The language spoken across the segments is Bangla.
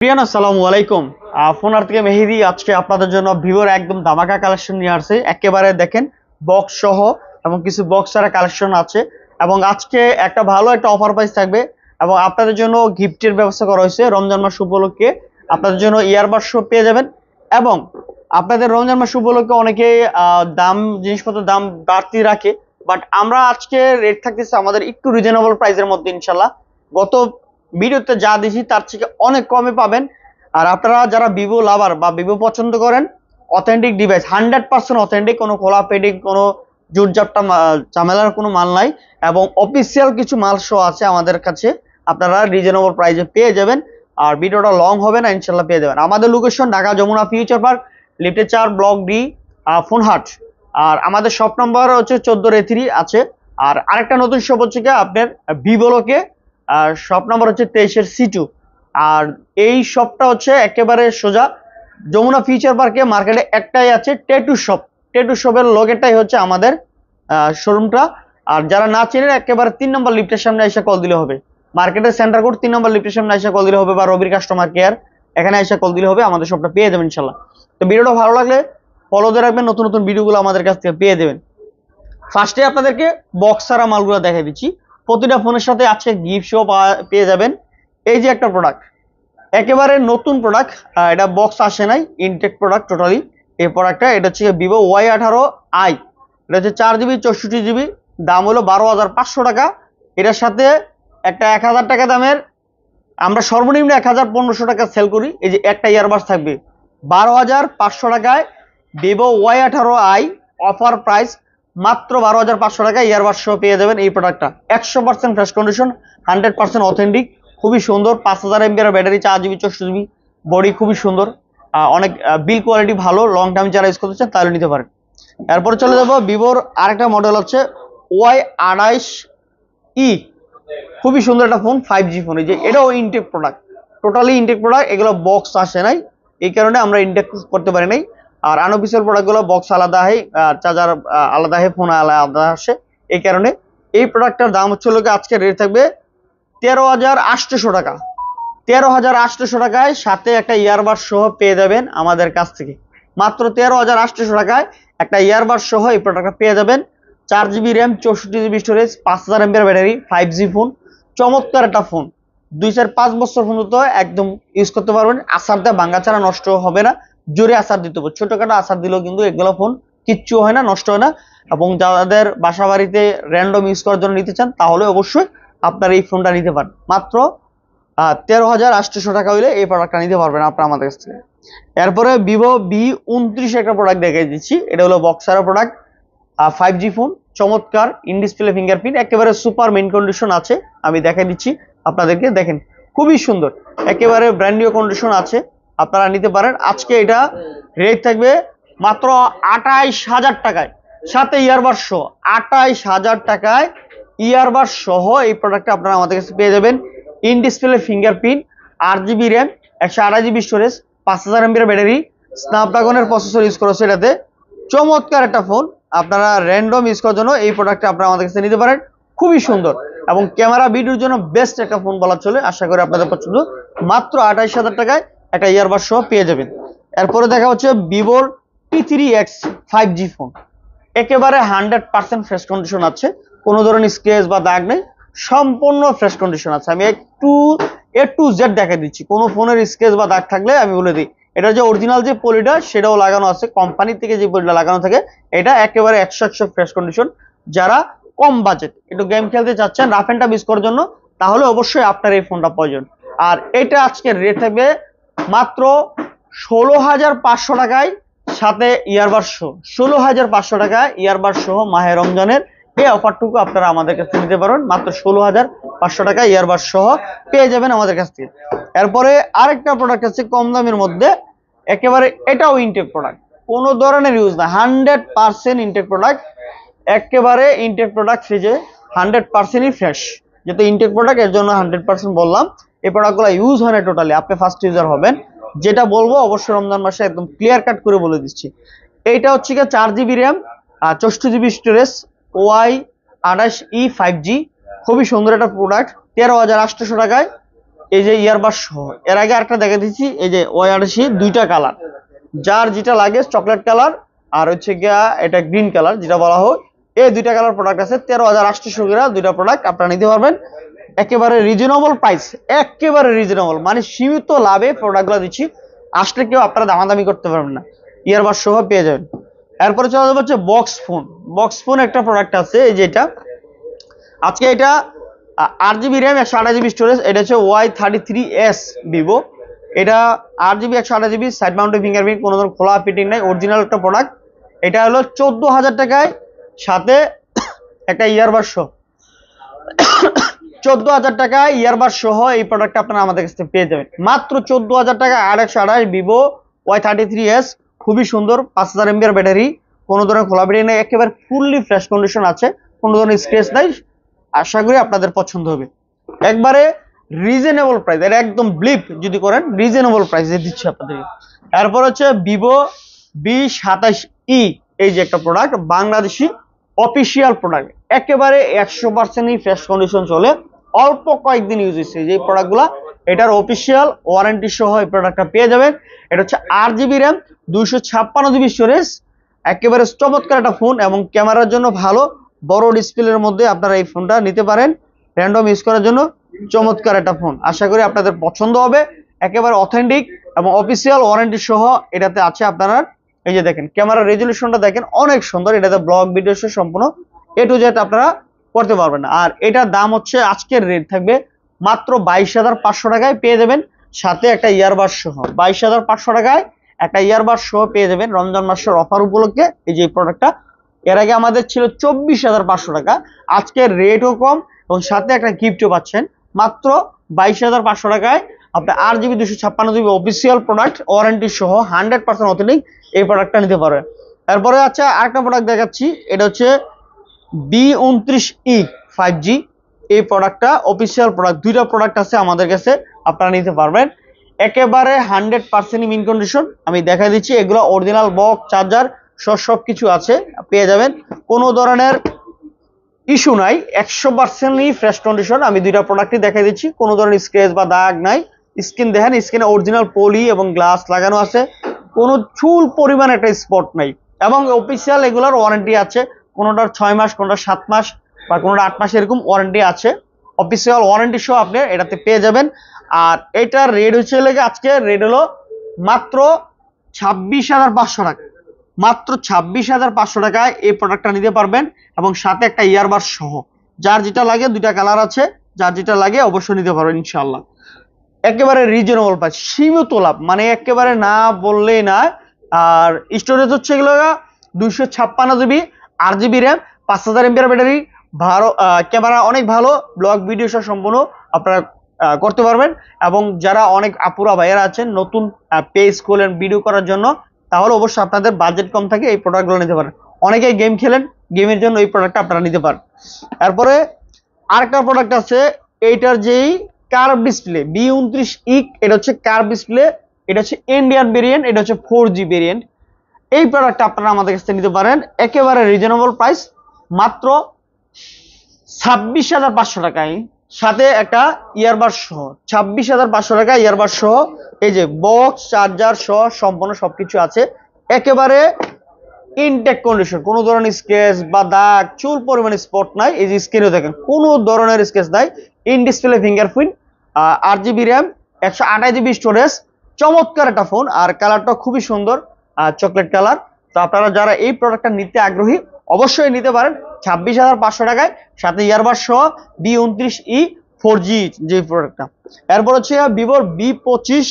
প্রিয়ান আসসালামু আলাইকুম। ফোনার থেকে মেহেদি আজকে আপনাদের জন্য ভিভোর একদম ধামাকা কালেকশন নিয়ে আসছে। একেবারে দেখেন বক্স সহ এবং কিছু বক্স ছাড়া কালেকশন আছে এবং আজকে একটা ভালো একটা অফার প্রাইস থাকবে এবং আপনাদের জন্য গিফটের ব্যবস্থা করা হয়েছে। রমজান মাস উপলক্ষে আপনাদের জন্য ইয়ারবাড শো পেয়ে যাবেন এবং আপনাদের রমজান মাস উপলক্ষে অনেকে দাম জিনিসপত্রের দাম বাড়তি রাখে, বাট আমরা আজকে রেট থাকতেছে আমাদের একটু রিজনেবল প্রাইসের মধ্যে ইনশাল্লাহ। গত ভিডিওতে যা দিয়েছি তার থেকে অনেক কমে পাবেন। আর আপনারা যারা ভিভো লাভার বা ভিভো পছন্দ করেন, অথেন্টিক ডিভাইস 100% অথেন্টিক, কোনো খোলা পেডিং কোনো জুটজাপটা ঝামেলার কোনো মাল নাই এবং অফিসিয়াল কিছু মাল শো আছে আমাদের কাছে, আপনারা রিজনেবল প্রাইসে পেয়ে যাবেন। আর ভিডিওটা লং হবে না, ইনশাল্লাহ পেয়ে যাবেন। আমাদের location Dhaka Jamuna future park, লিফটে 4, ব্লক ডি, ফোনহাট। আর আমাদের শপ নম্বর হচ্ছে 14A3 আছে। আর আরেকটা নতুন শপ হচ্ছে কি আপনার ভিভোলোকে, আর শপ নাম্বার হচ্ছে 23C2। আর এই শপটা হচ্ছে একেবারে সোজা যমুনা ফিউচার পার্কে মার্কেটে একটাই আছে, ট্যাটু শপ। ট্যাটু শপের লগেটাই হচ্ছে আমাদের শোরুমটা। আর যারা না চেনেন একেবারে 3 নম্বর লিফটের সামনে এসে কল দিলে হবে। মার্কেটের সেন্টার কোড 3 নম্বর লিফটের সামনে এসে কল দিলে হবে, বা রবির কাস্টমার কেয়ার এখানে এসে কল দিলে হবে, আমাদের শপটা পেয়ে যাবেন ইনশাল্লাহ। তো ভিডিওটা ভালো লাগলে ফলো দিয়ে রাখবেন, নতুন নতুন ভিডিওগুলো আমাদের কাছ থেকে পেয়ে যাবেন। ফার্স্টে আপনাদেরকে বক্স ছাড়া মালগুলো দেখা দিচ্ছি। প্রতিটা ফোনের সাথে আজকে গিফট শো পেয়ে যাবেন। এই যে একটা প্রোডাক্ট, একেবারে নতুন প্রোডাক্ট, এটা বক্স আসে নাই, ইনটেক প্রোডাক্ট টোটালি। এই প্রোডাক্টটা এটা হচ্ছে ভিভো Y18i। এটা হচ্ছে 4GB 64GB, দাম হলো 12,500 টাকা। এটার সাথে একটা 1000 টাকা দামের, আমরা সর্বনিম্ন 1500 টাকা সেল করি, এই যে একটা ইয়ারবাডস থাকবে 12,500 টাকায়। ভিভো Y18i অফার প্রাইস মাত্র 12,500 টাকা ইয়ারবাডস সহ পেয়ে যাবেন এই প্রোডাক্টটা। 100% ফ্রেশ কন্ডিশন, 100% অথেন্টিক, খুবই সুন্দর। 5000 mAh battery, 4GB 64GB, body খুবই সুন্দর, অনেক বিল কোয়ালিটি ভালো। লং টাইম যারা ইউজ করতে চান তাহলে নিতে পারেন। এরপরে চলে যাবো ভিভোর আরেকটা মডেল হচ্ছে Y28e। খুবই সুন্দর একটা ফোন, 5G ফোন। এই যে এটাও intact product, totally intact product. এগুলো বক্স আসে নাই, এই কারণে আমরা ইনটেক করতে পারি নাই। আর আনঅফিসিয়াল প্রোডাক্টগুলো বক্স আলাদা হয়, চার্জার আলাদা হয়, ফোন আলাদা আসে, এই কারণে। এই প্রোডাক্টটার দাম হচ্ছে লোকে আজকে রেট থাকবে 13,800 টাকা। 13,800 টাকায় সাথে একটা ইয়ারবাড সহ পেয়ে যাবেন আমাদের কাছ থেকে। মাত্র 13,800 টাকায় একটা ইয়ারবাড সহ এই প্রোডাক্টটা পেয়ে যাবেন। 4GB RAM, 64GB storage, 5000 mAh battery, 5G phone, চমৎকার একটা ফোন। 2-4-5 বছর পর্যন্ত একদম ইউজ করতে পারবেন। আসার দেওয়া ভাঙ্গা ছাড়া নষ্ট হবে না, জোরে আসার দিতে হবে। ছোটখাটো আসার দিলেও কিন্তু এগুলো ফোন কিচ্ছু হয় না, নষ্ট হয় না। এবং যাদের বাসা বাড়িতে র্যান্ডম ইউজ করার জন্য নিতে চান তাহলে অবশ্যই আপনারা এই ফোনটা নিতে পারেন। মাত্র 13,800 টাকা হইলে এই প্রোডাক্টটা নিতে পারবেন আপনারা আমাদের কাছ থেকে। এরপরে ভিভো V29 একটা প্রোডাক্ট দেখিয়ে দিচ্ছি। এটা হলো বক্সার প্রোডাক্ট, 5G ফোন, চমৎকার, ইন ডিসপ্লে ফিঙ্গারপ্রিন্ট, একেবারে সুপার মেইন কন্ডিশন আছে। আমি দেখাই দিচ্ছি আপনাদেরকে, দেখেন খুবই সুন্দর, একেবারে ব্র্যান্ড নিউ কন্ডিশন আছে, আপনারা নিতে পারেন। আজকে এটা রেট থাকবে মাত্র 28,000 টাকায়, সাথে ইয়ারবাড সহ। 28,000 টাকায় ইয়ারবাড সহ এই প্রোডাক্টটা আপনারা আমাদের কাছে পেয়ে যাবেন। In display fingerprint, 8GB RAM, 128GB storage, 5000 mAh battery, স্ন্যাপড্রাগনের প্রসেসর ইউজ করেছে এটাতে। চমৎকার একটা ফোন, আপনারা র্যান্ডম ইউজ করার জন্য এই প্রোডাক্টটা আপনারা আমাদের কাছে নিতে পারেন। খুবই সুন্দর এবং ক্যামেরা ভিডিওর জন্য বেস্ট একটা ফোন বলা চলে। আশা করি আপনাদের পছন্দ। মাত্র 28,000 টাকায় একটা ইয়ারবাড সহ পেয়ে যাবেন। এরপরে দেখা হচ্ছে ভিভোর T3X 5G ফোন, একেবারে 100% ফ্রেশ কন্ডিশন আছে, কোনো ধরনের স্ক্র্যাচ বা দাগ নেই, সম্পূর্ণ ফ্রেশ কন্ডিশন আছে। আমি একটু A to Z দেখা দিচ্ছি, কোনো ফোনের স্ক্র্যাচ বা দাগ থাকলে আমি বলে দিই। এটা যে অরিজিনাল যে পলিটা সেটাও লাগানো আছে, কোম্পানি থেকে যে পলিটা লাগানো থাকে, এটা একেবারে 100% ফ্রেশ কন্ডিশন। যারা কম বাজেট একটু গেম খেলতে চাচ্ছেন, রাফ এন্ড টাফ ইউজ করার জন্য, তাহলে অবশ্যই আপনার এই ফোনটা প্রয়োজন। আর এটা আজকের রেট থাকবে মাত্র 16,500 টাকায়, সাথে ইয়ারবাড সহ। 16,500 টাকায় ইয়ারবাড সহ মাহে রমজানের এই অফারটুকু আপনারা আমাদের কাছ থেকে নিতে পারবেন। মাত্র 16,500 টাকা ইয়ারবাড সহ পেয়ে যাবেন আমাদের কাছ থেকে। এরপরে আরেকটা প্রোডাক্ট আছে কম দামের মধ্যে, একেবারে এটাও ইনটেক প্রোডাক্ট, কোনো ধরনের ইউজ না, 100% ইনটেক প্রোডাক্ট, একেবারে ইনটেক প্রোডাক্ট, ফ্রিজে 100%ই ফ্রেশ। যেহেতু ইনটেক প্রোডাক্ট এর জন্য 100% বললাম। এই প্রোডাক্টগুলো ইউজ হয় না টোটালি, আপনি ফার্স্ট ইউজার হবেন। যেটা বলবো অবশ্যই রমজান মাসে একদম ক্লিয়ার কাট করে বলে দিচ্ছি। এইটা হচ্ছে কি 4GB RAM, 64GB storage, Y28E 5G, খুবই সুন্দর একটা প্রোডাক্ট। 13,800 টাকায় এই যে ইয়ারবাড সহ। এর আগে একটা দেখে দিচ্ছি, এই যে ওয়াই88 দুইটা কালার, যার যেটা লাগে চকলেট কালার আর হচ্ছে গিয়া এটা গ্রিন কালার যেটা বলা হয়, এই দুইটা কালার প্রোডাক্ট আছে 13,800 টাকা দুইটা প্রোডাক্ট আপনারা নিতে পারবেন। একেবারে রিজনেবল প্রাইস, একেবারে রিজনেবল, মানে সীমিত লাভে প্রোডাক্টগুলো দিচ্ছি, আসলে কেউ আপনারা দামাদামি করতে পারবেন না, ইয়ারবাড সহ পেয়ে যাবেন। এরপরে চলে যাবে হচ্ছে বক্স ফোন। বক্স ফোন একটা প্রোডাক্ট আছে, এই যে এটা আজকে এটা 8 জিবি র্যাম 128 জিবি স্টোরেজ, এটা হচ্ছে Y33s ভিভো। এটা 8 GB 128 GB, side mounted fingerprint, কোনো ধরনের খোলা ফিটিং নাই, অরিজিনাল একটা প্রোডাক্ট। এটা হলো 14,000 টাকায়, সাথে একটা ইয়ারবাড সহ। 14,000 টাকায় ইয়ারবাড সহ এই প্রোডাক্টটা আপনারা আমাদের কাছ থেকে পেয়ে যাবেন মাত্র 14,000 টাকা। 8/128 ভিভো Y33s, খুবই সুন্দর, 5000 mAh ব্যাটারি, কোনো ধরনের খোলা ফিটিং নেই, একেবারে ফুললি ফ্রেশ কন্ডিশন আছে, কোনো ধরনের স্ক্র্যাচ নাই। আশা করি আপনাদের পছন্দ হবে। একবারে রিজনেবল প্রাইস, এটা একদম ব্লিপ যদি করেন রিজনেবল প্রাইসে দিচ্ছি আপনাদের। এরপর হচ্ছে ভিভো V27e, এই যে একটা প্রোডাক্ট, বাংলাদেশি অফিসিয়াল প্রোডাক্ট, একেবারে 100% ফ্রেশ কন্ডিশন চলে, অল্প কয়েকদিন ইউজ হয়েছে যে প্রোডাক্টগুলো, এটার অফিসিয়াল ওয়ারেন্টি সহ এই প্রোডাক্টটা পেয়ে যাবেন। এটা হচ্ছে 8 জিবি র্যাম 256 জিবি স্টোরেজ, একেবারে চমৎকার একটা ফোন এবং ক্যামেরার জন্য ভালো, বড় ডিসপ্লের মধ্যে আপনারা এই ফোনটা নিতে পারেন র্যান্ডম ইউজ করার জন্য, চমৎকার একটা ফোন, আশা করি আপনাদের পছন্দ হবে। একেবারে অথেন্টিক এবং অফিসিয়াল ওয়ারেন্টি সহ এটাতে আছে আপনারা। এই যে দেখেন ক্যামেরার রেজলিউশনটা দেখেন অনেক সুন্দর, এটাতে ব্লগ ভিডিও সহ সম্পূর্ণ A to Z আপনারা করতে পারবেন। আর এটার দাম হচ্ছে আজকের রেট থাকবে মাত্র 22,500 টাকায় পেয়ে যাবেন, সাথে একটা ইয়ারবাড সহ। 22,500 টাকায় একটা ইয়ারবাড সহ পেয়ে যাবেন রমজান মাসের অফার উপলক্ষে এই যে প্রোডাক্টটা। এর আগে আমাদের ছিল 24,500 টাকা, আজকের রেটও কম এবং সাথে একটা গিফটও পাচ্ছেন মাত্র 22,500 টাকায়। আপনি 8 GB 256 GB official product warranty সহ 100% অথেন্টিক এই প্রোডাক্টটা নিতে পারবেন। এরপরে আচ্ছা আরেকটা প্রোডাক্ট দেখাচ্ছি, এটা হচ্ছে B29e 5G, এই প্রোডাক্টটা অফিসিয়াল প্রোডাক্ট, দুইটা প্রোডাক্ট আছে আমাদের কাছে, আপনারা নিতে পারবেন একেবারে 100% ইন কন্ডিশন। আমি দেখাই দিচ্ছি, এগুলো অরিজিনাল বক্স চার্জার সবকিছু আছে, পেয়ে যাবেন, কোনো ধরনের ইস্যু নাই, 100% ফ্রেশ কন্ডিশন। আমি দুইটা প্রোডাক্টই দেখাই দিচ্ছি, কোনো ধরনের স্ক্র্যাচ বা দাগ নাই। স্ক্রিন দেখেন, স্ক্রিনে অরিজিনাল পলি এবং গ্লাস লাগানো আছে, কোনো চুল পরিমাণ একটা স্পট নাই, এবং অফিসিয়াল এগুলোর ওয়ারেন্টি আছে, কোনোটার 6 মাস, কোনোটা 7 মাস বা কোনোটা 8 মাস এরকম ওয়ারেন্টি আছে, অফিসিয়াল ওয়ারেন্টি সহ আপনি এটাতে পেয়ে যাবেন। আর এটার রেট হচ্ছে লেগে আজকে রেট হলো মাত্র 26,500 টাকা, মাত্র 26,500 টাকায় এই প্রোডাক্টটা নিতে পারবেন এবং সাথে একটা ইয়ারবাড সহ। যার যেটা লাগে, দুইটা কালার আছে, যার যেটা লাগে অবশ্যই নিতে পারবেন ইনশাআল্লাহ। একেবারে রিজনেবল প্রাইস, সীমিত লাভ, মানে একেবারে না বললেই না। আর স্টোরেজ হচ্ছে এগুলো 256 GB, 8 GB RAM, 5000 mAh battery, ভালো ক্যামেরা, অনেক ভালো, ব্লগ ভিডিও সহ সম্পূর্ণ আপনারা করতে পারবেন। এবং যারা অনেক আপুরা ভাইয়ারা আছেন নতুন পেজ খোলেন ভিডিও করার জন্য, তাহলে অবশ্যই আপনাদের বাজেট কম থাকে এই প্রোডাক্টগুলো নিতে পারেন। অনেকে গেম খেলেন, গেমের জন্য এই প্রোডাক্টটা আপনারা নিতে পারেন। এরপরে আরেকটা প্রোডাক্ট আছে, এইটার যেই কার্ভ ডিসপ্লে B29e, এটা হচ্ছে কার্ভ ডিসপ্লে, এটা হচ্ছে ইন্ডিয়ান ভেরিয়েন্ট, এটা হচ্ছে 4G ভেরিয়েন্ট। এই প্রোডাক্টটা আপনারা আমাদের কাছ থেকে নিতে পারেন একেবারে রিজনেবল প্রাইস, মাত্র 26,500 টাকায়, সাথে একটা ইয়ারবাড সহ। 26,500 টাকা ইয়ারবাড সহ, এই যে বক্স চার্জার সহ সম্পূর্ণ সবকিছু আছে, একেবারে ইনটেক কন্ডিশন, কোনো ধরনের স্ক্র্যাচ বা দাগ চুল পরিমাণ স্পট নাই। এই যে স্ক্রিনে দেখেন কোনো ধরনের স্ক্র্যাচ নাই, in display fingerprint, 8 GB RAM 128 GB storage, চমৎকার একটা ফোন। আর কালারটা খুবই সুন্দর, চকলেট কালার। তো আপনারা যারা এই প্রোডাক্টটা নিতে আগ্রহী অবশ্যই নিতে পারেন 26,500 টাকায়, সাথে ইয়ারবাড সহ B29e 4G যে প্রোডাক্টটা। এরপর হচ্ছে ভিভোর B25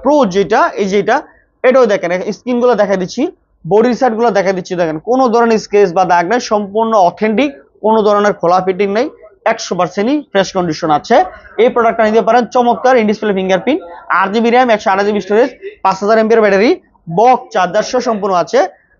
প্রো, যেটা এই যেটা, এটাও দেখেন স্ক্রিন গুলো দেখা দিচ্ছি, বডি সাইড গুলো দেখা দিচ্ছি, দেখেন কোনো ধরনের স্ক্র্যাচ বা দাগ নাই, সম্পূর্ণ অথেন্টিক, কোনো ধরনের খোলা ফিটিং নেই, 100% ফ্রেশ কন্ডিশন আছে। এই প্রোডাক্টটা নিতে পারেন, চমৎকার in display fingerprint, 8 GB RAM 128 GB storage, 5000 mAh battery, box charger সহ সম্পূর্ণ আছে।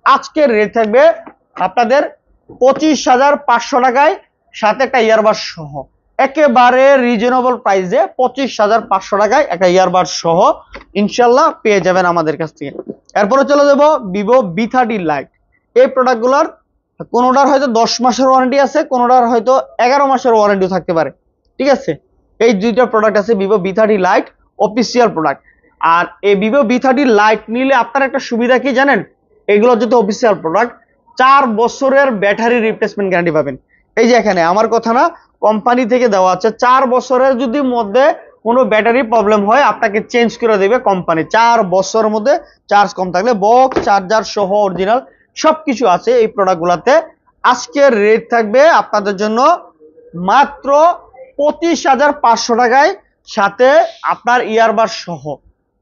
আজকের রেট থাকবে আপনাদের 25,500 টাকায়, সাথে একটা ইয়ারবাড সহ, একেবারে রিজনেবল প্রাইসে 25,500 টাকায় একটা ইয়ারবাড সহ ইনশাল্লাহ পেয়ে যাবেন আমাদের কাছ থেকে। এরপরে চলে যাব ভিভো V30 লাইট। এই প্রোডাক্টগুলোর কোনোটার হয়তো 10 মাসের ওয়ারেন্টি আছে, কোনোটার হয়তো 11 মাসের ওয়ারেন্টি থাকতে পারে, ঠিক আছে। এই দুইটা প্রোডাক্ট আছে Vivo V30 lite official product. আর এই ভিভো V30 লাইট নিলে আপনার একটা সুবিধা কি জানেন, এগুলো যেহেতু অফিসিয়াল প্রোডাক্ট 4 বছরের ব্যাটারি রিপ্লেসমেন্ট গ্যারান্টি পাবেন। এই যে এখানে আমার কথা না, কোম্পানি থেকে দেওয়া আছে 4 বছরের যদি মধ্যে কোনো ব্যাটারি প্রবলেম হয় আপনাকে চেঞ্জ করে দেবে কোম্পানি। 4 বছরের মধ্যে চার্জ কম থাকলে বক্স চার্জার সহ অরিজিনাল সবকিছু আছে এই প্রোডাক্টগুলোতে। আজকের রেট থাকবে আপনাদের জন্য মাত্র 25,500 টাকায়, সাথে আপনার ইয়ারবাড সহ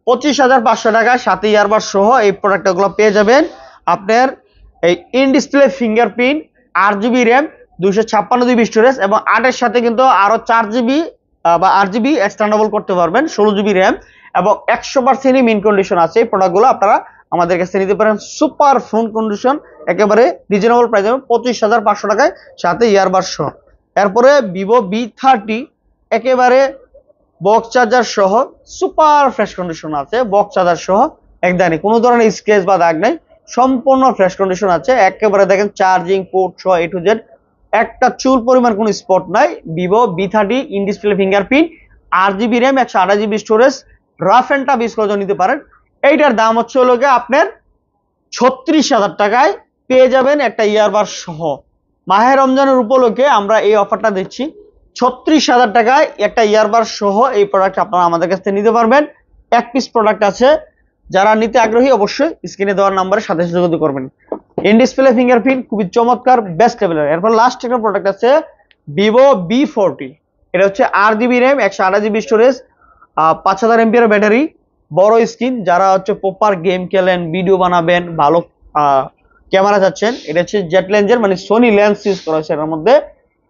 25,500 টাকায় সাথে ইয়ারবাড সহ এই প্রোডাক্টগুলো পেয়ে যাবেন। আপনার এই in display fingerprint, 8GB RAM, 256GB storage এবং 8-এর সাথে কিন্তু আরো 4GB বা 8GB এক্সটেন্ডেবল করতে পারবেন, 16GB র্যাম এবং 100% মিন কন্ডিশন আছে। এই প্রোডাক্টগুলো আপনারা আমাদের কাছে নিতে পারেন সুপার ফোন কন্ডিশন, একেবারে রিজনেবল প্রাইসে 25,500 টাকায় সাথে ইয়ারবাড সহ। এরপরে ভিভো V30 একেবারে বক্স চার্জার সহ সুপার ফ্রেশ কন্ডিশন আছে, বক্স চার্জার সহ একদমই কোনো ধরনের স্ক্র্যাচ বা দাগ নাই, সম্পূর্ণ ফ্রেশ কন্ডিশন আছে। একেবারে দেখেন চার্জিং পোর্ট সহ A to Z, একটা চুল পরিমাণ কোনো স্পট নাই। Vivo V30 in display fingerprint, 8GB RAM, 128GB storage, rough and tough use করে নিতে পারেন। এইটার দাম হচ্ছে হলো আপনার 36,000 টাকায় পেয়ে যাবেন একটা ইয়ারবাড সহ। মাহে রমজানের উপলক্ষে আমরা এই অফারটা দিচ্ছি, 36,000 টাকায় একটা ইয়ারবাড সহ এই প্রোডাক্ট আপনারা আমাদের কাছ থেকে নিতে পারবেন। এক পিস প্রোডাক্ট আছে, যারা নিতে আগ্রহী অবশ্যই স্ক্রিনে দেওয়ার নাম্বারের সাথে যোগাযোগ করবেন। ইন ডিসপ্লে ফিঙ্গারপ্রিন্ট খুবই চমৎকার, বেস্ট লেভেলের। এরপর লাস্ট একটা প্রোডাক্ট আছে ভিভো V40, এটা হচ্ছে 8GB RAM, 128GB storage, 5000 mAh battery, বড় স্ক্রিন। যারা হচ্ছে প্রপার গেম খেলেন, ভিডিও বানাবেন, ভালো ক্যামেরা চাচ্ছেন, এটা হচ্ছে জেট লেন্সের মানে সোনি লেন্স ইউজ করা হয়েছে এর মধ্যে,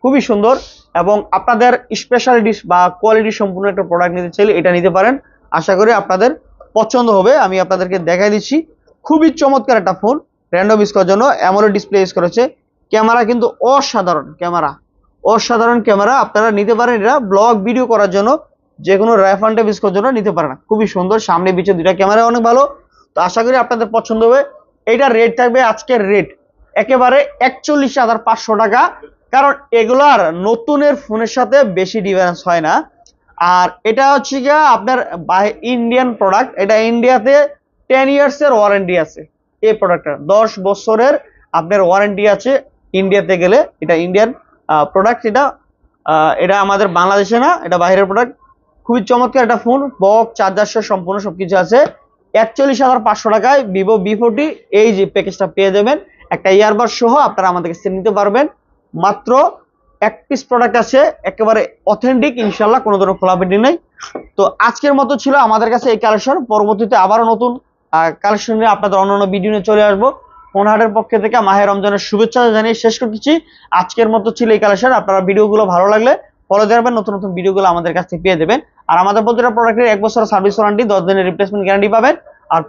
খুবই সুন্দর এবং আপনাদের স্পেশালিটি বা কোয়ালিটি সম্পূর্ণ একটা প্রোডাক্ট নিতে চাইলে এটা নিতে পারেন। আশা করি আপনাদের পছন্দ হবে। আমি আপনাদেরকে দেখাই দিচ্ছি, খুবই চমৎকার একটা ফোন, র্যান্ডম ইউজ করার জন্য অ্যামোলেড ডিসপ্লে ইউজ করেছে। ক্যামেরা কিন্তু অসাধারণ ক্যামেরা, অসাধারণ ক্যামেরা, আপনারা নিতে পারেন। এটা ব্লগ ভিডিও করার জন্য, যে কোনো র্যাপ অ্যান্ড টেপ ইউজ করার জন্য নিতে পারেন, খুবই সুন্দর, সামনে পিছে দুইটা ক্যামেরা অনেক ভালো। তো আশা করি আপনাদের পছন্দ হবে। এইটার রেট থাকবে আজকের রেট একেবারে 41,500 টাকা, কারণ এগুলার নতুনের ফোনের সাথে বেশি ডিফারেন্স হয় না। আর এটা হচ্ছে গিয়ে আপনার ইন্ডিয়ান প্রোডাক্ট, এটা ইন্ডিয়াতে 10 ইয়ার্স এর ওয়ারেন্টি আছে। এই প্রোডাক্টটার 10 বছরের আপনার ওয়ারেন্টি আছে ইন্ডিয়াতে গেলে। এটা ইন্ডিয়ান প্রোডাক্ট, এটা আমাদের বাংলাদেশে না, এটা বাইরের প্রোডাক্ট। খুবই চমৎকার একটা ফোন, বক্স চার্জার সহ সম্পূর্ণ সবকিছু আছে। 41,500 টাকায় ভিভো V40 এই যে প্যাকেজটা পেয়ে যাবেন, একটা ইয়ারবাড সহ আপনারা আমাদের কাছে নিতে পারবেন। মাত্র এক পিস প্রোডাক্ট আছে, একেবারে অথেন্টিক, ইনশাল্লাহ কোনো ধরনের খোলাপেটি নেই। তো আজকের মতো ছিল আমাদের কাছে এই কালেকশন, পরবর্তীতে আবারও নতুন কালেকশন নিয়ে আপনাদের অন্যান্য ভিডিও নিয়ে চলে আসবো। ফোনহাটের পক্ষ থেকে মাহে রমজানের শুভেচ্ছা জানিয়ে শেষ করতেছি। আজকের মতো ছিল এই কালেকশন। আপনারা ভিডিওগুলো ভালো লাগলে ফলো দেবেন, নতুন নতুন ভিডিওগুলো আমাদের কাছ থেকে পেয়ে দেবেন। আর আমাদের প্রতিটা প্রোডাক্টের 1 বছরের সার্ভিস ওয়ারেন্টি, 10 দিনের রিপ্লেসমেন্ট গ্যারান্টি পাবেন। আর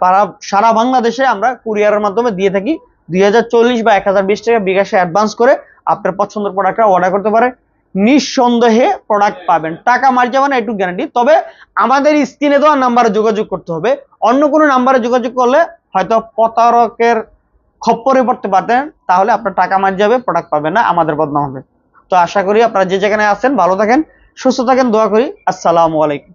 সারা বাংলাদেশে আমরা কুরিয়ারের মাধ্যমে দিয়ে থাকি। 2040 বা 1020 টাকা বিকাশে অ্যাডভান্স করে আপনার পছন্দের প্রোডাক্টটা অর্ডার করতে পারে, নিঃসন্দেহে প্রোডাক্ট পাবেন, টাকা মার যাবে না, একটু গ্যারান্টি। তবে আমাদের স্ক্রিনে দেওয়া নাম্বারে যোগাযোগ করতে হবে, অন্য কোনো নাম্বারে যোগাযোগ করলে হয়তো প্রতারকের খপ্পরে পড়তে পারতেন, তাহলে আপনার টাকা মার যাবে, প্রোডাক্ট পাবেন না, আমাদের বদনাম হবে। তো আশা করি আপনারা যে যেখানে আছেন ভালো থাকেন, সুস্থ থাকেন, দোয়া করি। আসসালামু আলাইকুম।